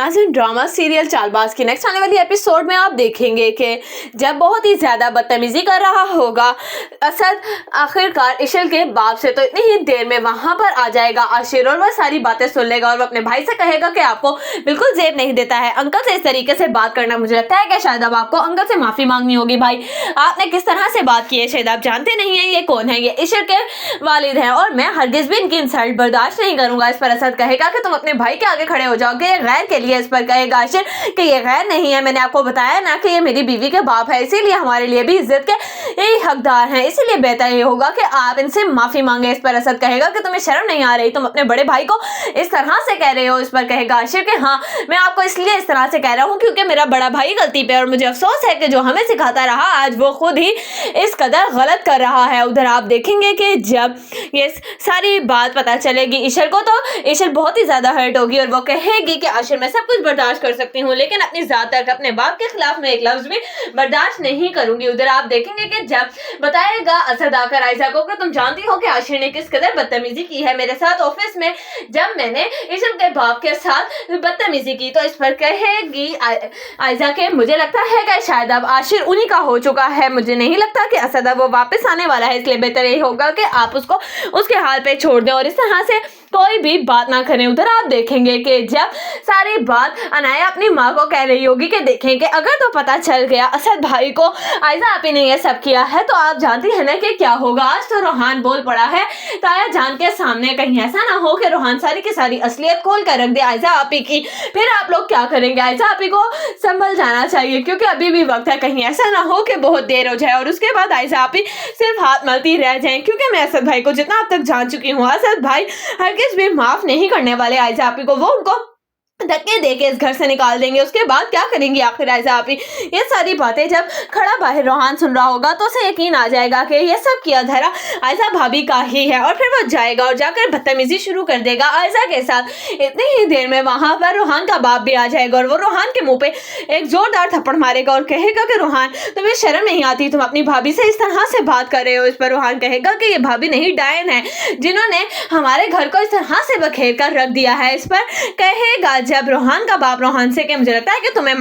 नाज़रीन, drama serial Chaalbaaz की next आने वाली एपिसोड में आप देखेंगे कि जब बहुत ही ज़्यादा बदतमीज़ी कर रहा होगा असद, आखिरकार इशल के बाप से तो इतनी ही देर में वहाँ पर आ जाएगा आशिर और वह सारी बातें सुन लेगा और वह अपने भाई से कहेगा कि आपको बिल्कुल जेब नहीं देता है अंकल से इस तरीके से बात करना। मुझे लगता है कि शायद अब आपको अंकल से माफ़ी मांगनी होगी। भाई, आपने किस तरह से बात की है शायद आप जानते नहीं है ये कौन है, ये इशल के वालिद हैं और मैं हरगिज़ भी इनकी इंसल्ट बर्दाश्त नहीं करूँगा। इस पर असद कहेगा कि तुम अपने भाई के आगे खड़े हो जाओगे, गैर के लिए। इस पर कहेगा आशिर कि ये गैर नहीं है, मैंने आपको बताया ना कि ये मेरी बीवी के बाप है, इसीलिए हमारे लिए भी इज्जत के यही हकदार हैं, इसीलिए बेहतर ये होगा कि आप इनसे माफी मांगे। इस पर असद कहेगा कि तुम्हें शर्म नहीं आ रही, तुम अपने बड़े भाई को इस तरह से कह रहे हो। इस पर कहेगा आशिर कि हाँ, मैं आपको इसलिए इस तरह से कह रहा हूँ क्योंकि मेरा बड़ा भाई गलती पे और मुझे अफसोस है कि जो हमें सिखाता रहा आज वो खुद ही इस कदर गलत कर रहा है। उधर आप देखेंगे कि जब ये सारी बात पता चलेगी इशल को तो इशल बहुत ही ज्यादा हर्ट होगी और वो कहेगी कि आशिर मैं सब कुछ बर्दाश्त कर सकती हूँ लेकिन अपनी जात तक अपने बाप के खिलाफ मैं एक लफ्ज भी बर्दाश्त नहीं करूंगी। उधर आप देखेंगे कि जब बताएगा असद आकर आयशा को कि तुम जानती हो कि आशिर ने किस कदर बदतमीजी की है मेरे साथ ऑफिस में जब मैंने इशल के बाप के साथ बदतमीजी की। तो इस पर कहेगी आयशा के मुझे लगता है कि शायद अब आशिर उन्हीं का हो चुका है, मुझे नहीं लगता कि असद अब वो वापस आने वाला है, इसलिए बेहतर यही होगा कि आप उसको उसके हाल पे छोड़ दें और इस तरह से कोई भी बात ना करें। उधर आप देखेंगे कि जब सारी बात अनाया अपनी माँ को कह रही होगी कि देखें कि अगर तो पता चल गया असद भाई को आयशा आपी ने ये सब किया है तो आप जानती है ना कि क्या होगा। आज तो रोहान बोल पड़ा है ताया जान के सामने, कहीं ऐसा ना हो कि रोहान सारी की सारी असलियत खोल कर रख दे आयशा आपी की, फिर आप लोग क्या करेंगे। आयशा आपी को संभल जाना चाहिए क्योंकि अभी भी वक्त है, कहीं ऐसा ना हो कि बहुत देर हो जाए और उसके बाद आयशा आपी सिर्फ हाथ मलती रह जाए। क्योंकि मैं असद भाई को जितना अब तक जान चुकी हूँ, असद भाई हरगिज़ भी माफ नहीं करने वाले आयशा आपी को, वो उनको धक्के देके इस घर से निकाल देंगे। उसके बाद क्या करेंगी आखिर आयशा आपी। ये सारी बातें जब खड़ा बाहर रोहान सुन रहा होगा तो उसे यकीन आ जाएगा कि ये सब किया धरा आयशा भाभी का ही है और फिर वो जाएगा और जाकर बदतमीजी शुरू कर देगा आयशा के साथ। इतनी ही देर में वहां पर रोहान का बाप भी आ जाएगा और वो रोहान के मुंह पे एक जोरदार थप्पड़ मारेगा और कहेगा कि रोहान तुम्हें शर्म नहीं आती, तुम अपनी भाभी से इस तरह से बात कर रहे हो। इस पर रोहान कहेगा कि ये भाभी नहीं डायन है जिन्होंने हमारे घर को इस तरह से बखेर कर रख दिया है। इस पर कहेगा जब रोहान का बाप रोहान से कि मुझे लगता है कि तुम्हें